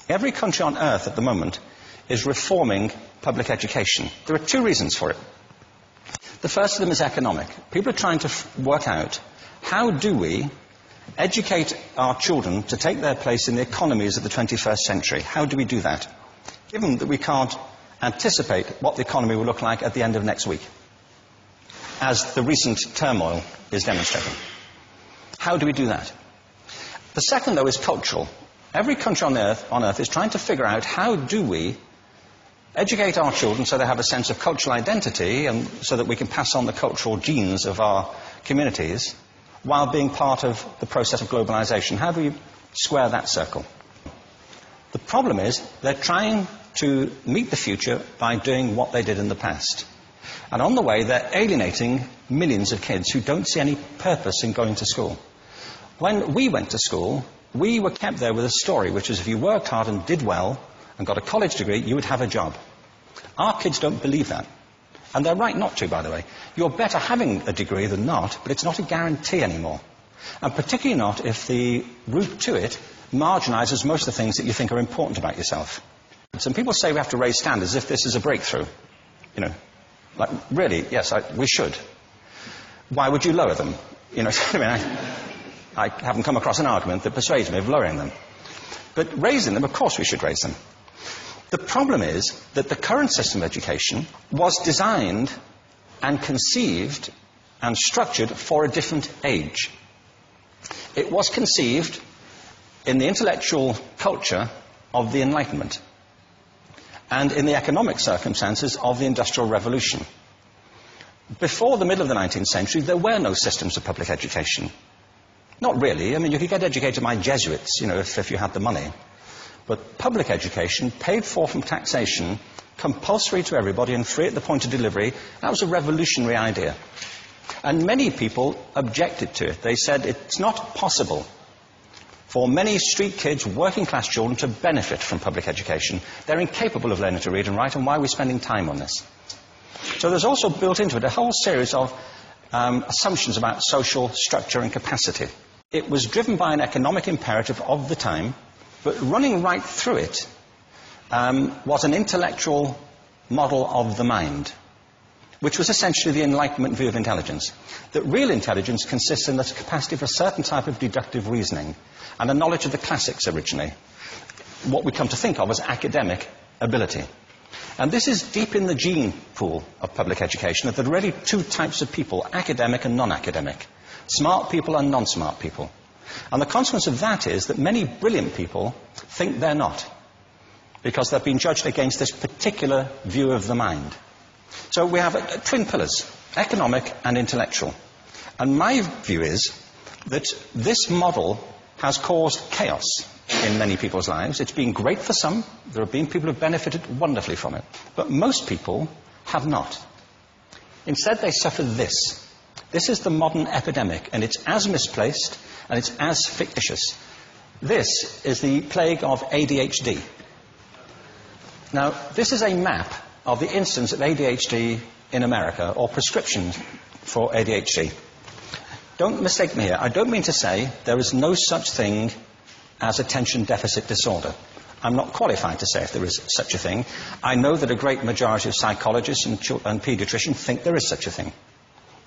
Every country on earth at the moment is reforming public education. There are two reasons for it. The first of them is economic. People are trying to work out, how do we educate our children to take their place in the economies of the 21st century? How do we do that? Given that we can't anticipate what the economy will look like at the end of next week, as the recent turmoil is demonstrating. How do we do that? The second, though, is cultural. Every country on earth is trying to figure out, how do we educate our children so they have a sense of cultural identity and so that we can pass on the cultural genes of our communities while being part of the process of globalization. How do we square that circle? The problem is they're trying to meet the future by doing what they did in the past. And on the way, they're alienating millions of kids who don't see any purpose in going to school. When we went to school, we were kept there with a story, which is if you worked hard and did well and got a college degree, you would have a job. Our kids don't believe that. And they're right not to, by the way. You're better having a degree than not, but it's not a guarantee anymore. And particularly not if the route to it marginalizes most of the things that you think are important about yourself. Some people say we have to raise standards as if this is a breakthrough. You know, like, really, yes, we should. Why would you lower them? You know, I mean, I haven't come across an argument that persuades me of lowering them. But raising them, of course we should raise them. The problem is that the current system of education was designed and conceived and structured for a different age. It was conceived in the intellectual culture of the Enlightenment and in the economic circumstances of the Industrial Revolution. Before the middle of the 19th century, there were no systems of public education. Not really. I mean, you could get educated by Jesuits, you know, if you had the money. But public education, paid for from taxation, compulsory to everybody and free at the point of delivery, that was a revolutionary idea. And many people objected to it. They said it's not possible for many street kids, working class children, to benefit from public education. They're incapable of learning to read and write, and why are we spending time on this? So there's also built into it a whole series of assumptions about social structure and capacity. It was driven by an economic imperative of the time, but running right through it was an intellectual model of the mind, which was essentially the Enlightenment view of intelligence. That real intelligence consists in the capacity for a certain type of deductive reasoning and a knowledge of the classics originally, what we come to think of as academic ability. And this is deep in the gene pool of public education, that there are really two types of people, academic and non-academic, smart people and non-smart people. And the consequence of that is that many brilliant people think they're not, because they've been judged against this particular view of the mind. So we have twin pillars, economic and intellectual. And my view is that this model has caused chaos in many people's lives. It's been great for some. There have been people who have benefited wonderfully from it. But most people have not. Instead, they suffer this. This is the modern epidemic, and it's as misplaced and it's as fictitious. This is the plague of ADHD. Now, this is a map of the incidence of ADHD in America, or prescriptions for ADHD. Don't mistake me here. I don't mean to say there is no such thing as attention deficit disorder. I'm not qualified to say if there is such a thing. I know that a great majority of psychologists and paediatricians think there is such a thing.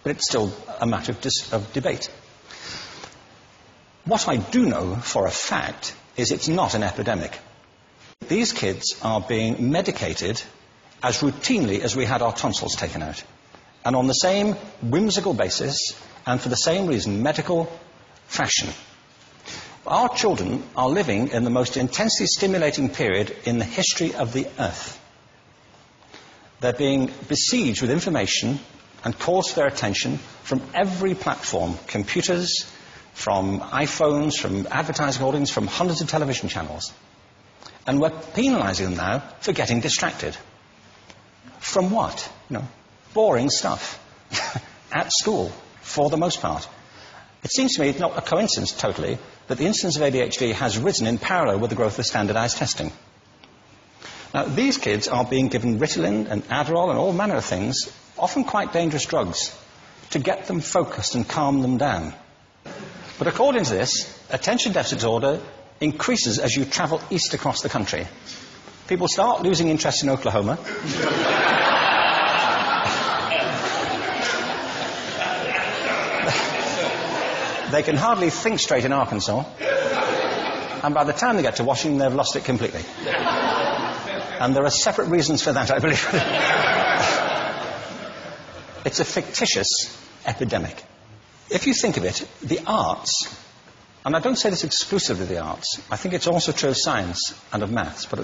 But it's still a matter of debate. What I do know for a fact is it's not an epidemic. These kids are being medicated as routinely as we had our tonsils taken out. And on the same whimsical basis, and for the same reason, medical fashion. Our children are living in the most intensely stimulating period in the history of the earth. They're being besieged with information and calls for their attention from every platform, computers, from iPhones, from advertising hoardings, from hundreds of television channels. And we're penalizing them now for getting distracted. From what? You know, boring stuff. At school, for the most part. It seems to me it's not a coincidence totally that the incidence of ADHD has risen in parallel with the growth of standardized testing. Now, these kids are being given Ritalin and Adderall and all manner of things, often quite dangerous drugs, to get them focused and calm them down. But according to this, attention deficit disorder increases as you travel east across the country. People start losing interest in Oklahoma. They can hardly think straight in Arkansas. And by the time they get to Washington, they've lost it completely. And there are separate reasons for that, I believe. It's a fictitious epidemic. If you think of it, the arts, and I don't say this exclusively the arts, I think it's also true of science and of maths, but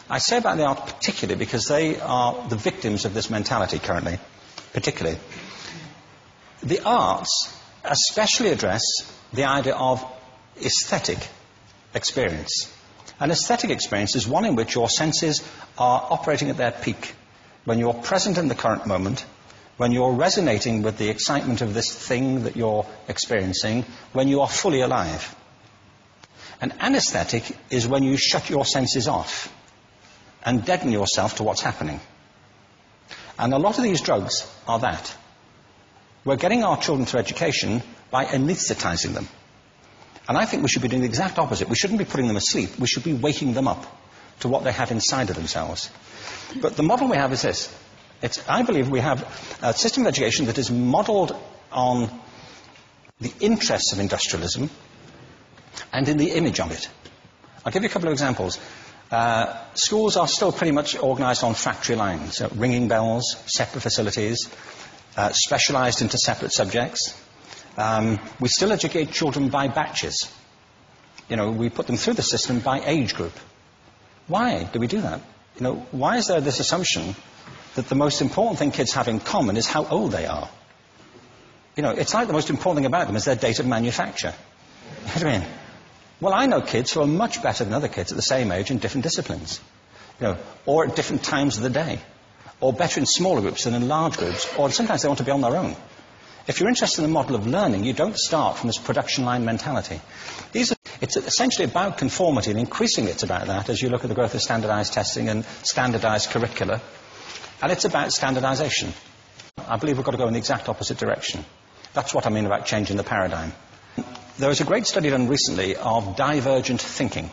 I say about the arts particularly because they are the victims of this mentality currently, particularly. The arts especially address the idea of aesthetic experience. An aesthetic experience is one in which your senses are operating at their peak, when you're present in the current moment, when you're resonating with the excitement of this thing that you're experiencing, when you are fully alive. An anesthetic is when you shut your senses off and deaden yourself to what's happening. And a lot of these drugs are that. We're getting our children through education by anesthetizing them. And I think we should be doing the exact opposite. We shouldn't be putting them asleep. We should be waking them up to what they have inside of themselves. But the model we have is this. I believe we have a system of education that is modeled on the interests of industrialism and in the image of it. I'll give you a couple of examples. Schools are still pretty much organized on factory lines, ringing bells, separate facilities, specialized into separate subjects. We still educate children by batches. We put them through the system by age group. Why do we do that? Why is there this assumption that the most important thing kids have in common is how old they are? It's like the most important thing about them is their date of manufacture. You know what I mean? Well, I know kids who are much better than other kids at the same age in different disciplines, or at different times of the day, or better in smaller groups than in large groups, or sometimes they want to be on their own. If you're interested in the model of learning, you don't start from this production line mentality. It's essentially about conformity, and increasingly it's about that as you look at the growth of standardized testing and standardized curricula. And it's about standardization. I believe we've got to go in the exact opposite direction. That's what I mean about changing the paradigm. There was a great study done recently of divergent thinking.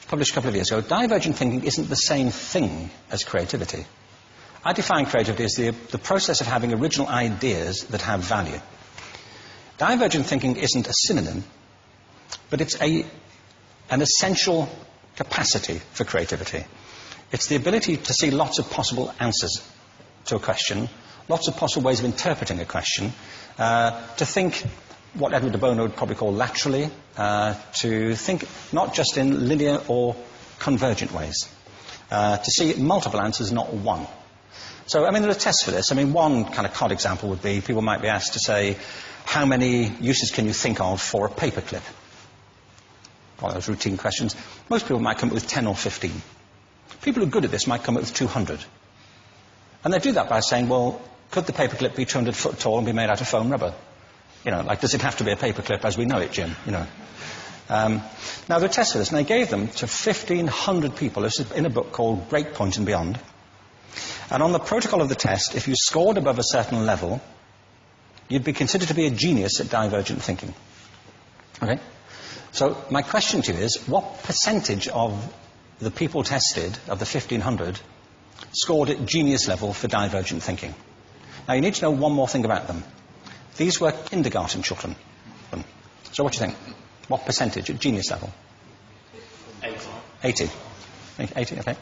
Published a couple of years ago. Divergent thinking isn't the same thing as creativity. I define creativity as the process of having original ideas that have value. Divergent thinking isn't a synonym, but it's an essential capacity for creativity. It's the ability to see lots of possible answers to a question, lots of possible ways of interpreting a question, to think what Edward de Bono would probably call laterally, to think not just in linear or convergent ways, to see multiple answers, not one. So, there are tests for this. One kind of cod example would be people might be asked to say, how many uses can you think of for a paperclip? One of those routine questions. Most people might come up with 10 or 15. People who are good at this might come up with 200. And they do that by saying, well, could the paperclip be 200 foot tall and be made out of foam rubber? Does it have to be a paperclip as we know it, Jim? Now, there are tests for this, and they gave them to 1,500 people. This is in a book called Breakpoint and Beyond. And on the protocol of the test, if you scored above a certain level, you'd be considered to be a genius at divergent thinking. Okay? So my question to you is, what percentage of the people tested, of the 1,500, scored at genius level for divergent thinking? Now, you need to know one more thing about them. These were kindergarten children. So what do you think? What percentage at genius level? 80. 80, okay.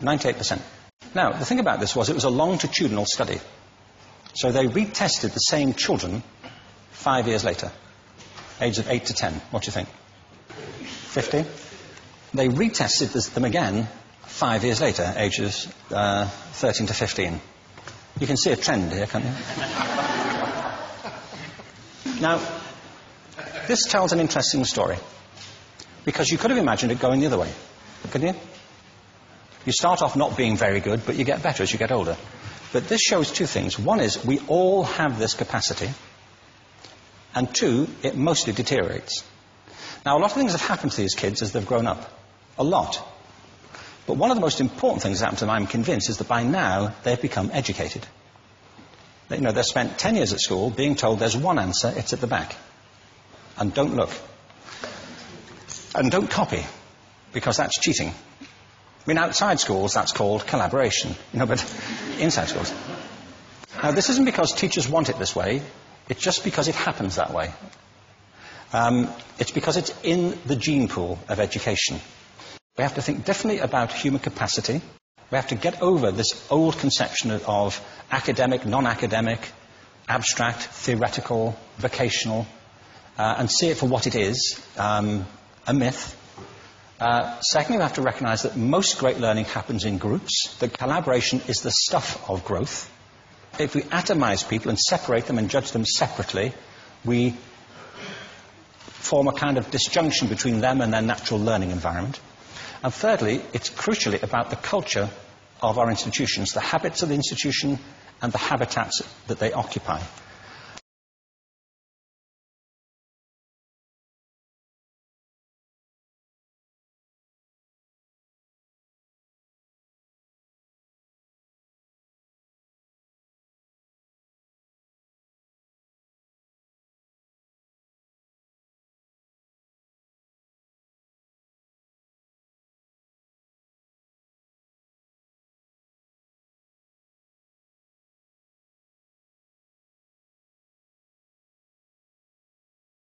98%. Now, the thing about this was it was a longitudinal study. So they retested the same children 5 years later, ages of 8 to 10. What do you think? 50? They retested them again 5 years later, ages 13 to 15. You can see a trend here, can't you? Now, this tells an interesting story, because you could have imagined it going the other way, couldn't you? You start off not being very good, but you get better as you get older. But this shows two things. One is we all have this capacity, and two, it mostly deteriorates. Now, a lot of things have happened to these kids as they've grown up. A lot. But one of the most important things that happened to them, I'm convinced, is that by now they've become educated. They've spent 10 years at school being told there's one answer, it's at the back. And don't look. And don't copy, because that's cheating. I mean, outside schools, that's called collaboration, but inside schools. Now, this isn't because teachers want it this way, it's just because it happens that way. It's because it's in the gene pool of education. We have to think differently about human capacity. We have to get over this old conception of academic, non-academic, abstract, theoretical, vocational, and see it for what it is, a myth. Secondly, we have to recognize that most great learning happens in groups, that collaboration is the stuff of growth. If we atomize people and separate them and judge them separately, we form a kind of disjunction between them and their natural learning environment. And thirdly, it's crucially about the culture of our institutions, the habits of the institution and the habitats that they occupy.